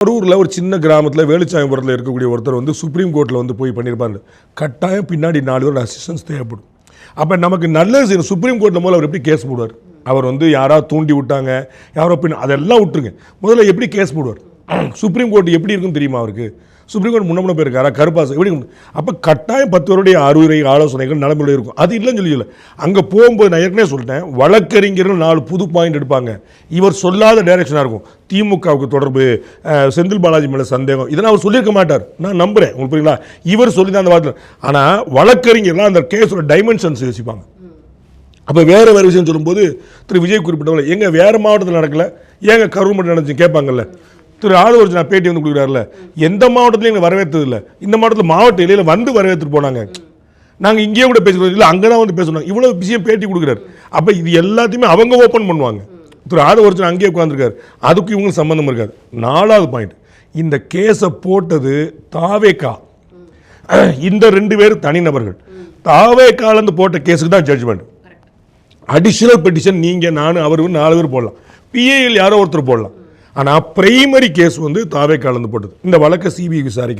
கரூரில் ஒரு சின்ன கிராமத்தில் வேலுச்சாமிபுரத்தில் இருக்கக்கூடிய ஒருத்தர் வந்து சுப்ரீம் கோர்ட்டில் வந்து போய் பண்ணியிருப்பாரு. கட்டாயம் பின்னாடி 4 பேர் அசிஸ்டன்ஸ் தேவைப்படும். அப்போ நமக்கு நல்லது செய்யணும். சுப்ரீம் கோர்ட்டில் முதல்ல அவர் எப்படி கேஸ் போடுவார்? அவர் வந்து யாராவது தூண்டி விட்டாங்க, யாரோ பின் அதெல்லாம் விட்டுருங்க. முதல்ல எப்படி கேஸ் போடுவார்? சுப்ரீம் கோர்ட் எப்படி இருக்குன்னு தெரியுமா அவருக்கு? சுப்ரீம் கோர்ட் முன்ன போயிருக்காரா? கருப்பாசு எப்படி? அப்போ கட்டாயம் 10 பேருடைய அறிவுரை ஆலோசனைகள் நடைமுறை இருக்கும். அது இல்லைன்னு சொல்லி அங்கே போகும்போது நான் ஏற்கனவே சொல்லிட்டேன், வழக்கறிஞர்கள் 4 புது பாயிண்ட் எடுப்பாங்க. இவர் சொல்லாத டைரக்ஷனாக இருக்கும். திமுகவுக்கு தொடர்பு, செந்தில் பாலாஜி மேலே சந்தேகம், இதெல்லாம் அவர் சொல்லியிருக்க மாட்டார். நான் நம்புகிறேன். உங்களுக்கு புரியுங்களா? இவர் சொல்லி தான் அந்த வார்த்தை. ஆனால் வழக்கறிஞர்லாம் அந்த கேஸோட டைமென்ஷன்ஸ் யோசிப்பாங்க. அப்போ வேறு விஷயம் சொல்லும்போது திரு விஜய் குறிப்பிட்டவங்கள எங்க வேறு மாவட்டத்தில் நடக்கல, ஏங்க கரூர் மட்டும் நடந்துச்சு கேட்பாங்கல்ல. திரு ஆதவர்ஜன் நான் பேட்டி வந்து கொடுக்குறாருல, எந்த மாவட்டத்திலையும் எங்களை வரவேற்றது இல்லை, இந்த மாவட்டத்தில் மாவட்ட இலையில் வந்து வரவேற்றுட்டு போனாங்க, நாங்கள் இங்கேயே கூட பேசுகிறோம் இல்லை அங்கே தான் வந்து பேசணும், இவ்வளோ விஷயம் பேட்டி கொடுக்குறாரு. அப்போ இது எல்லாத்தையுமே அவங்க ஓப்பன் பண்ணுவாங்க. திரு ஆதவர்ஜன் அங்கேயே உட்காந்துருக்காரு, அதுக்கு இவங்களுக்கு சம்மந்தம் இருக்காது. 4வது பாயிண்ட், இந்த கேஸை போட்டது தாவேகா. இந்த 2 பேர் தனிநபர்கள். தாவேகாலேருந்து போட்ட கேஸுக்கு தான் ஜட்ஜ்மெண்ட். அடிஷனல் பெட்டிஷன் நீங்கள் நான் அவர் 4 பேர் போடலாம், பிஏஎல் யாரோ ஒருத்தர் போடலாம். ஆனால் பிரைமரி கேஸ் வந்து தாவேகாலேருந்து போட்டது. இந்த வழக்கை சிபிஐ விசாரிக்கணும்.